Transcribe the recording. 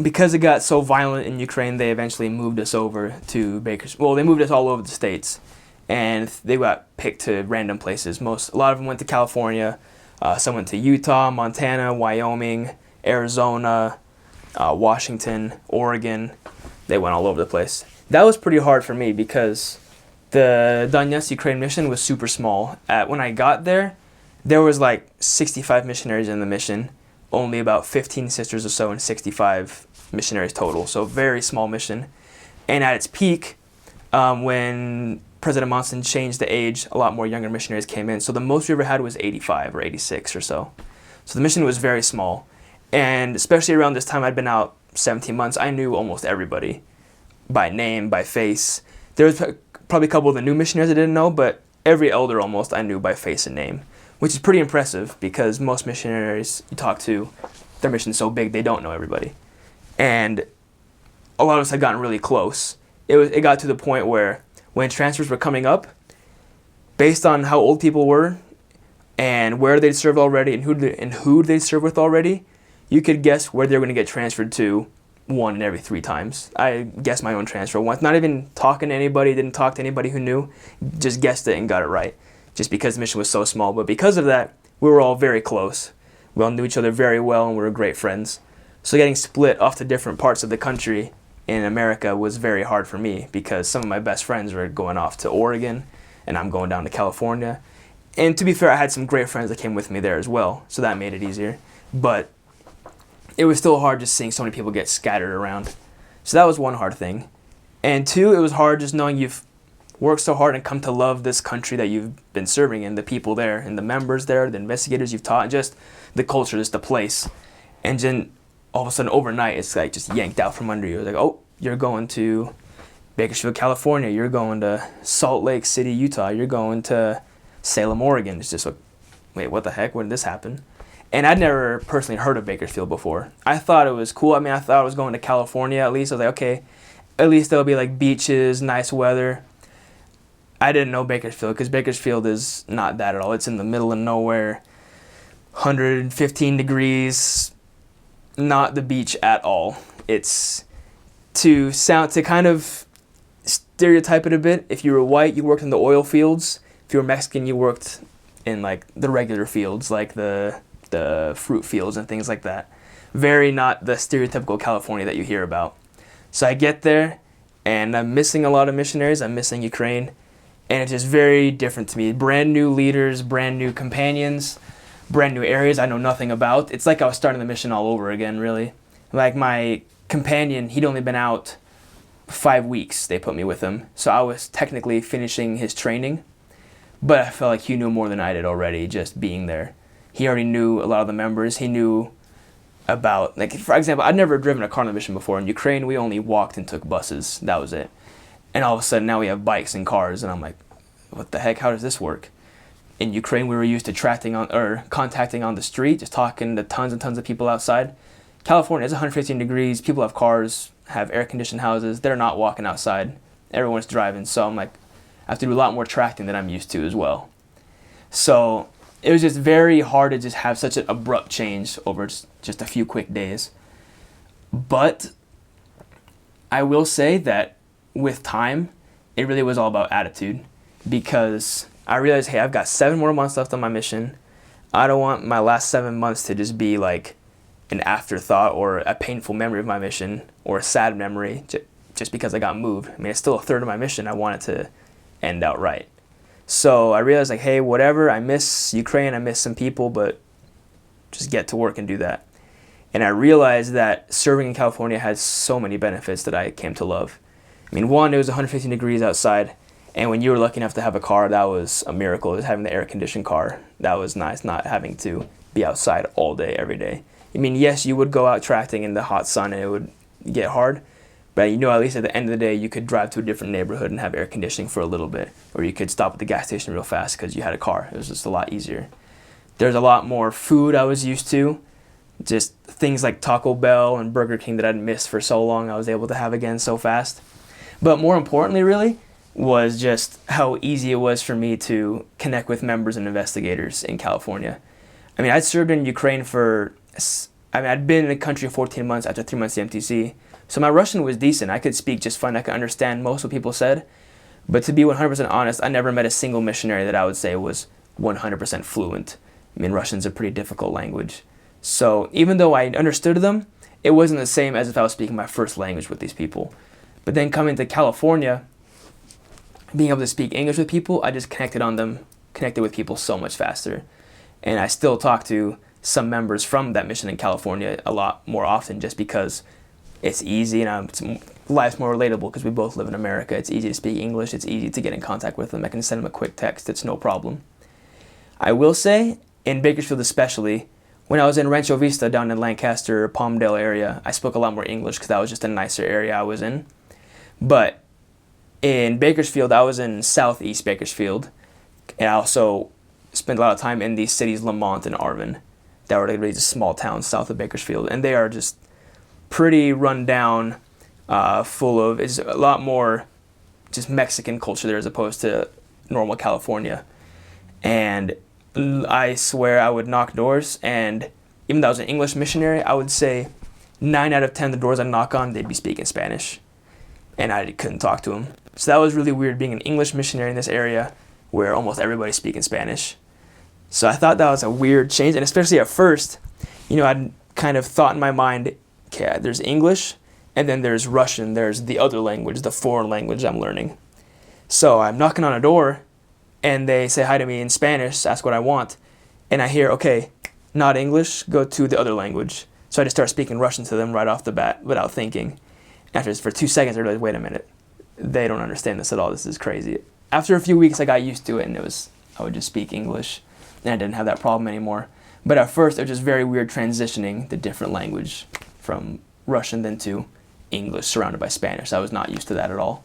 because it got so violent in Ukraine, they eventually moved us over to Bakersfield. Well, they moved us all over the states, and they got picked to random places. A lot of them went to California. Some went to Utah, Montana, Wyoming, Arizona, Washington, Oregon. They went all over the place. That was pretty hard for me because the Donetsk Ukraine mission was super small. When I got there, there was like 65 missionaries in the mission, only about 15 sisters or so, and 65 missionaries total. So very small mission. And at its peak, when President Monson changed the age, a lot more younger missionaries came in. So the most we ever had was 85 or 86 or so. So the mission was very small. And especially around this time, I'd been out 17 months. I knew almost everybody by name, by face. There was probably a couple of the new missionaries I didn't know, but every elder almost I knew by face and name, which is pretty impressive because most missionaries you talk to, their mission's so big they don't know everybody. And a lot of us had gotten really close. It got to the point where when transfers were coming up, based on how old people were and where they'd served already and who they'd served with already, you could guess where they were going to get transferred to one in every 3 times. I guessed my own transfer once, not even talking to anybody, didn't talk to anybody who knew, just guessed it and got it right, just because the mission was so small. But because of that, we were all very close. We all knew each other very well and we were great friends. So getting split off to different parts of the country in America was very hard for me because some of my best friends were going off to Oregon and I'm going down to California. And to be fair, I had some great friends that came with me there as well, so that made it easier. But it was still hard just seeing so many people get scattered around. So that was one hard thing. And 2, it was hard just knowing you've worked so hard and come to love this country that you've been serving in, the people there, and the members there, the investigators you've taught, and just the culture, just the place. And then all of a sudden overnight, it's like just yanked out from under you. It's like, oh, you're going to Bakersfield, California. You're going to Salt Lake City, Utah. You're going to Salem, Oregon. It's just like, wait, what the heck? When did this happen? And I'd never personally heard of Bakersfield before. I thought it was cool. I mean, I thought I was going to California at least. I was like, okay, at least there'll be like beaches, nice weather. I didn't know Bakersfield because Bakersfield is not that at all. It's in the middle of nowhere, 115 degrees, not the beach at all. It's to kind of stereotype it a bit. If you were white, you worked in the oil fields. If you were Mexican, you worked in like the regular fields, like the fruit fields and things like that. Very not the stereotypical California that you hear about. So I get there, and I'm missing a lot of missionaries. I'm missing Ukraine, and it's just very different to me. Brand new leaders, brand new companions, brand new areas I know nothing about. It's like I was starting the mission all over again, really. Like my companion, he'd only been out 5 weeks. They put me with him, so I was technically finishing his training, but I felt like he knew more than I did already just being there. He already knew a lot of the members. He knew about, like, for example, I'd never driven a car on the mission before. In Ukraine, we only walked and took buses. That was it. And all of a sudden, now we have bikes and cars, and I'm like, what the heck? How does this work? In Ukraine, we were used to contacting on the street, just talking to tons and tons of people outside. California, it's 115 degrees. People have cars, have air-conditioned houses. They're not walking outside. Everyone's driving. So I'm like, I have to do a lot more tracking than I'm used to as well. So it was just very hard to just have such an abrupt change over just a few quick days. But I will say that with time, it really was all about attitude, because I realized, hey, I've got 7 more months left on my mission. I don't want my last 7 months to just be like an afterthought or a painful memory of my mission or a sad memory just because I got moved. I mean, it's still a third of my mission. I want it to end out right. So I realized, like, hey, whatever, I miss Ukraine, I miss some people, but just get to work and do that. And I realized that serving in California had so many benefits that I came to love. I mean, one, it was 115 degrees outside, and when you were lucky enough to have a car, that was a miracle. Just having the air-conditioned car, that was nice, not having to be outside all day, every day. I mean, yes, you would go out tracting in the hot sun and it would get hard, but you know, at least at the end of the day, you could drive to a different neighborhood and have air conditioning for a little bit, or you could stop at the gas station real fast because you had a car. It was just a lot easier. There's a lot more food I was used to, just things like Taco Bell and Burger King that I'd missed for so long, I was able to have again so fast. But more importantly, really, was just how easy it was for me to connect with members and investigators in California. I mean, I'd served in Ukraine for I mean, I'd been in the country 14 months after 3 months of MTC, so my Russian was decent. I could speak just fine. I could understand most of what people said. But to be 100% honest, I never met a single missionary that I would say was 100% fluent. I mean, Russian's a pretty difficult language. So even though I understood them, it wasn't the same as if I was speaking my first language with these people. But then coming to California, being able to speak English with people, I just connected with people so much faster. And I still talk to some members from that mission in California a lot more often just because it's easy and life's more relatable because we both live in America. It's easy to speak English. It's easy to get in contact with them. I can send them a quick text. It's no problem. I will say, in Bakersfield especially, when I was in Rancho Vista down in Lancaster, Palmdale area, I spoke a lot more English because that was just a nicer area I was in. But in Bakersfield, I was in southeast Bakersfield, and I also spent a lot of time in these cities, Lamont and Arvin, that were really just small towns south of Bakersfield, and they are just pretty run down, it's a lot more just Mexican culture there as opposed to normal California. And I swear I would knock doors, and even though I was an English missionary, I would say 9 out of 10 of the doors I knock on, they'd be speaking Spanish, and I couldn't talk to them. So that was really weird being an English missionary in this area where almost everybody's speaking Spanish. So I thought that was a weird change, and especially at first, I'd kind of thought in my mind, okay, there's English, and then there's Russian, there's the other language, the foreign language I'm learning. So I'm knocking on a door, and they say hi to me in Spanish, ask what I want, and I hear, okay, not English, go to the other language. So I just start speaking Russian to them right off the bat without thinking. For 2 seconds, I realized, wait a minute, they don't understand this at all, this is crazy. After a few weeks, I got used to it, and I would just speak English, and I didn't have that problem anymore. But at first, it was just very weird transitioning the different language from Russian then to English surrounded by Spanish. I was not used to that at all.